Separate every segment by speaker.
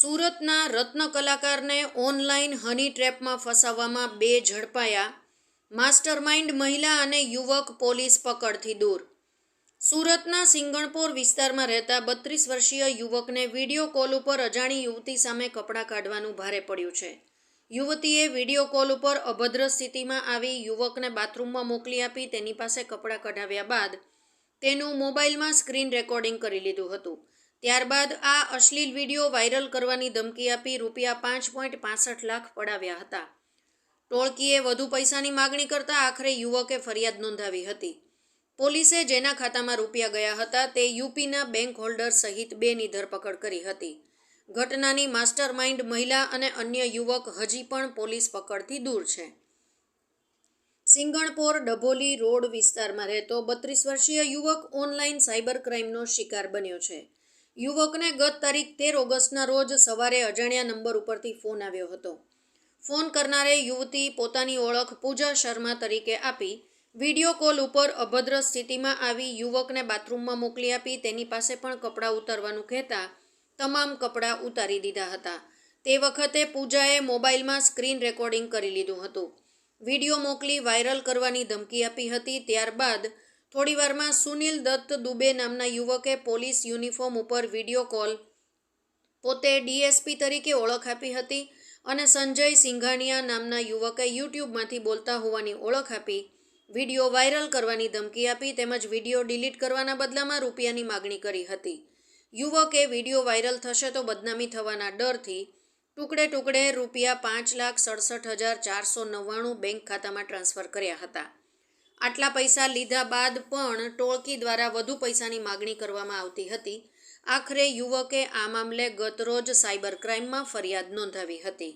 Speaker 1: સુરતના રત્ન કલાકારને ઓનલાઈન હની ટ્રેપમાં ફસાવવામાં 2 ઝડપાયા. માસ્ટરમાઇન્ડ મહિલા અને યુવક પોલીસ પકડથી દૂર. સુરતના સિંગણપોર વિસ્તારમાં રહેતા 32 વર્ષીય યુવકને વિડીયો કોલ ઉપર અજાણી યુવતી સામે કપડાં કાઢવાનું ભારે પડ્યું છે. યુવતીએ વિડીયો કોલ ઉપર અભદ્ર સ્થિતિમાં આવી યુવકને બાથરૂમમાં મોકલી આપી તેની પાસે કપડાં કઢાવ્યા બાદ તેનું મોબાઈલમાં સ્ક્રીન રેકોર્ડિંગ કરી લીધું હતું. ત્યારબાદ આ અશ્લીલ વિડીયો વાયરલ કરવાની ધમકી આપી ₹5.65 લાખ પડાવ્યા હતા. ટોળકીએ વધુ પૈસાની માગણી કરતા આખરે યુવકે ફરિયાદ નોંધાવી હતી. પોલીસે જેના ખાતામાં રૂપિયા ગયા હતા તે યુપીના બેંક હોલ્ડર સહિત 2ની ધરપકડ કરી હતી. ઘટનાની માસ્ટરમાઇન્ડ મહિલા અને અન્ય યુવક હજી પણ પોલીસ પકડથી દૂર છે. સિંગણપોર ડભોલી રોડ વિસ્તારમાં રહેતો 32 વર્ષીય યુવક ઓનલાઈન સાયબર ક્રાઇમનો શિકાર બન્યો છે. યુવકને ગત તારીખ 13 ઓગસ્ટના રોજ સવારે અજાણ્યા નંબર ઉપરથી ફોન આવ્યો હતો. ફોન કરનારે યુવતી પોતાની ઓળખ પૂજા શર્મા તરીકે આપી વિડીયો કોલ ઉપર અભદ્ર સ્થિતિમાં આવી યુવકને બાથરૂમમાં મોકલી આપી તેની પાસે પણ કપડાં ઉતારવાનું કહેતા તમામ કપડાં ઉતારી દીધા હતા. તે વખતે પૂજાએ મોબાઈલમાં સ્ક્રીન રેકોર્ડિંગ કરી લીધું હતું. વિડીયો મોકલી વાયરલ કરવાની ધમકી આપી હતી. ત્યારબાદ થોડીવારમાં સુનિલ દત્ત દુબે નામના યુવકે પોલીસ યુનિફોર્મ ઉપર વિડીયો કોલ પોતે ડીએસપી તરીકે ઓળખ આપી હતી અને સંજય સિંઘાનિયા નામના યુવકે યુટ્યુબમાંથી બોલતા હોવાની ઓળખ આપી વિડીયો વાયરલ કરવાની ધમકી આપી તેમજ વિડીયો ડિલીટ કરવાના બદલામાં રૂપિયાની માગણી કરી હતી. યુવકે વિડીયો વાયરલ થશે તો બદનામી થવાના ડરથી ટુકડે ટુકડે ₹5,67,499 બેંક ખાતામાં ટ્રાન્સફર કર્યા હતા. આટલા પૈસા લીધા બાદ પણ ટોળકી દ્વારા વધુ પૈસાની માગણી કરવામાં આવતી હતી. આખરે યુવકે આ મામલે ગતરોજ સાયબર ક્રાઇમમાં ફરિયાદ નોંધાવી હતી.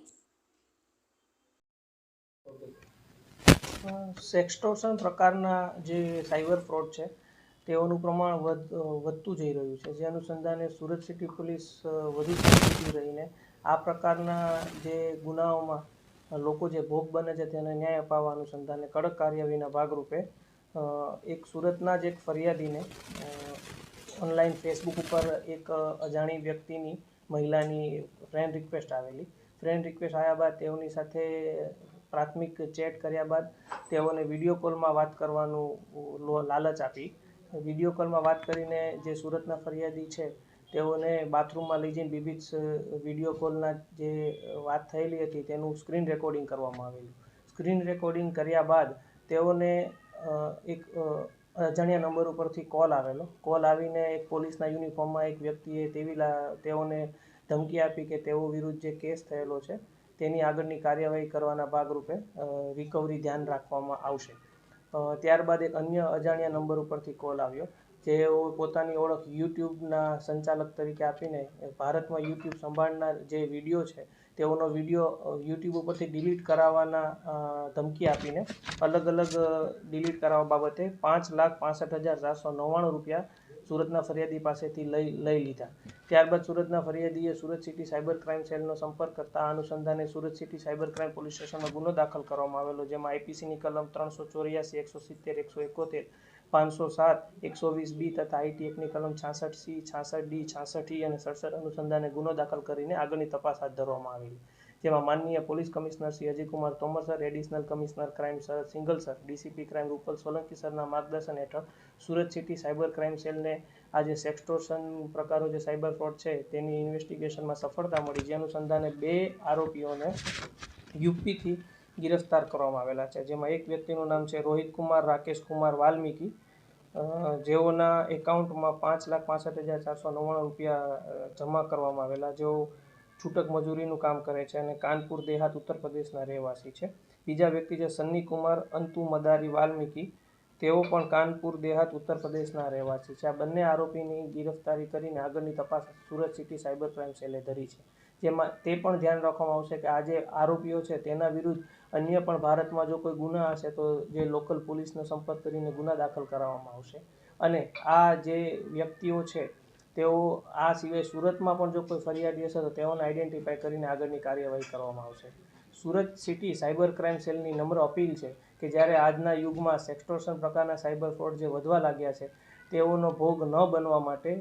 Speaker 2: સેક્સટોર્શન પ્રકારના જે સાયબર ફ્રોડ છે તેઓનું પ્રમાણ વધતું જઈ રહ્યું છે. જે અનુસંધાને સુરત સિટી પોલીસ વધુ સક્રિય રહીને આ પ્રકારના જે ગુનાઓમાં લોકો જે ભોગ બને છે તેને ન્યાય અપાવવા અનુસંધાને કડક કાર્યવાહીના ભાગરૂપે એક સુરતના જ એક ફરિયાદીને ઓનલાઈન ફેસબુક ઉપર એક અજાણી વ્યક્તિની મહિલાની ફ્રેન્ડ રિક્વેસ્ટ આવેલી. ફ્રેન્ડ રિક્વેસ્ટ આવ્યા બાદ તેઓની સાથે પ્રાથમિક ચેટ કર્યા બાદ તેઓને વિડીયો કોલમાં વાત કરવાનું લાલચ આપી. વિડીયો કોલમાં વાત કરીને જે સુરતના ફરિયાદી છે તેઓને બાથરૂમમાં લઈ જઈને વિવિધ વિડીયો કોલના જે વાત થયેલી હતી તેનું સ્ક્રીન રેકોર્ડિંગ કરવામાં આવેલું. સ્ક્રીન રેકોર્ડિંગ કર્યા બાદ તેઓને એક અજાણ્યા નંબર ઉપરથી કોલ આવેલો. કોલ આવીને એક પોલીસના યુનિફોર્મમાં એક વ્યક્તિએ તેઓને ધમકી આપી કે તેઓ વિરુદ્ધ જે કેસ થયેલો છે તેની આગળની કાર્યવાહી કરવાના ભાગરૂપે રિકવરી ધ્યાન રાખવામાં આવશે. ત્યારબાદ એક અન્ય અજાણ્યા નંબર ઉપરથી કોલ આવ્યો જેઓ પોતાની ઓળખ યુટ્યુબના સંચાલક તરીકે આપીને ભારતમાં યુટ્યુબ સંભાળનાર જે વિડીયો છે તેઓનો વિડીયો યુટ્યુબ ઉપરથી ડિલીટ કરાવવાના ધમકી આપીને અલગ અલગ ડિલીટ કરાવવા બાબતે ₹5,65,499 સુરતના ફરિયાદી પાસેથી લઈ લીધા. ત્યારબાદ સુરતના ફરિયાદીએ સુરત સિટી સાયબર ક્રાઇમ સેલનો સંપર્ક કરતા અનુસંધાને Surat city cyber crime police સ્ટેશનમાં ગુનો દાખલ કરવામાં આવેલો, જેમાં આઈપીસીની કલમ 384, 170, 171, 507, 120B તથા આઈટી એક્ટની કલમ 66C, 66D, 66E અને 67 અનુસંધાને ગુનો દાખલ કરીને આગળની તપાસ હાથ ધરવામાં આવેલી. જેમાં માનનીય police commissioner Shri Ajaykumar Tomar sir, additional commissioner crime sir, Singhal sir, DCP crime Rupal Solanki સરના માર્ગદર્શન હેઠળ સુરત સિટી સાયબર ક્રાઇમ સેલને આ જે સેક્સટોર્શન પ્રકારો જે સાયબર ફ્રોડ છે તેની ઇન્વેસ્ટિગેશનમાં સફળતા મળી. જે અનુસંધાને 2 આરોપીઓને યુપીથી ગિરફ્તાર કરવામાં આવેલા છે. જેમાં એક વ્યક્તિનું નામ છે રોહિત કુમાર રાકેશ કુમાર વાલ્મીકી, જેઓના એકાઉન્ટમાં ₹5,65,499 જમા કરવામાં આવેલા, જેઓ છૂટક મજૂરીનું કામ કરે છે અને કાનપુર દેહાત ઉત્તર પ્રદેશના રહેવાસી છે. બીજા વ્યક્તિ છે સન્ની કુમાર અંતુ મદારી વાલ્મીકી, તેઓ પણ કાનપુર દેહાત ઉત્તર પ્રદેશના રહેવાસી છે. આ બંને આરોપીની ગિરફ્તારી કરીને આગળની તપાસ સુરત સિટી સાયબર ક્રાઇમ સેલે ધરી છે. જેમાં તે પણ ધ્યાન રાખવામાં આવશે કે આ જે આરોપીઓ છે તેના વિરુદ્ધ અન્ય પણ ભારતમાં જો કોઈ ગુના હશે તો જે લોકલ પોલીસનો સંપર્ક કરીને ગુના દાખલ કરાવવામાં આવશે. અને આ જે વ્યક્તિઓ છે તેઓ આ સિવાય સુરતમાં પણ જો કોઈ ફરિયાદી હશે તો તેઓને આઈડેન્ટિફાઈ કરીને આગળની કાર્યવાહી કરવામાં આવશે. સુરત સિટી સાયબર ક્રાઇમ સેલની નમ્ર અપીલ છે કે જ્યારે આજના યુગમાં સેક્સટોર્શન પ્રકારના સાયબર ફ્રોડ જે વધવા લાગ્યા છે તેઓનો ભોગ ન બનવા માટે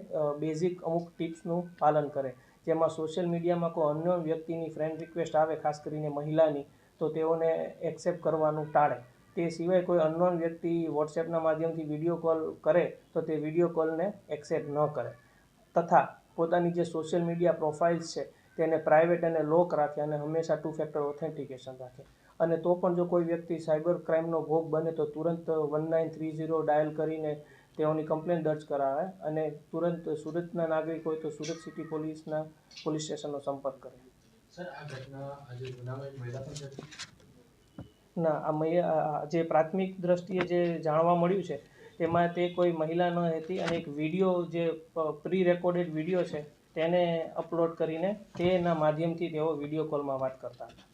Speaker 2: બેઝિક અમુક ટિપ્સનું પાલન કરે. જેમાં સોશિયલ મીડિયામાં કોઈ અન્ય વ્યક્તિની ફ્રેન્ડ રિક્વેસ્ટ આવે, ખાસ કરીને મહિલાની, તો તેઓને એક્સેપ્ટ કરવાનું ટાળે. તે સિવાય કોઈ અનનોન વ્યક્તિ વોટ્સએપના માધ્યમથી વિડીયો કોલ કરે તો તે વિડીયો કોલને એક્સેપ્ટ ન કરે, તથા પોતાની જે સોશિયલ મીડિયા પ્રોફાઇલ્સ છે તેને પ્રાઇવેટ અને લોક રાખે અને હંમેશા 2 ફેક્ટર ઓથેન્ટિકેશન રાખે. અને તો પણ જો કોઈ વ્યક્તિ સાયબર ક્રાઇમનો ભોગ બને તો તુરંત 1930 ડાયલ કરીને તેઓની કમ્પ્લેન દર્જ કરાવે અને તુરંત સુરતના નાગરિક હોય તો સુરત સિટી પોલીસના પોલીસ સ્ટેશનનો સંપર્ક કરે.
Speaker 3: સર, આ ઘટના આજે ગુનામાં એક મહિલા પણ છે?
Speaker 2: ના, જે પ્રાથમિક દ્રષ્ટિએ જે જાણવા મળ્યું છે તેમાં તે કોઈ મહિલા ન હતી અને એક વિડીયો જે પ્રી રેકોર્ડેડ વિડીયો છે તેને અપલોડ કરીને તેના માધ્યમથી તેઓ વિડીયો કોલમાં વાત કરતા હતા.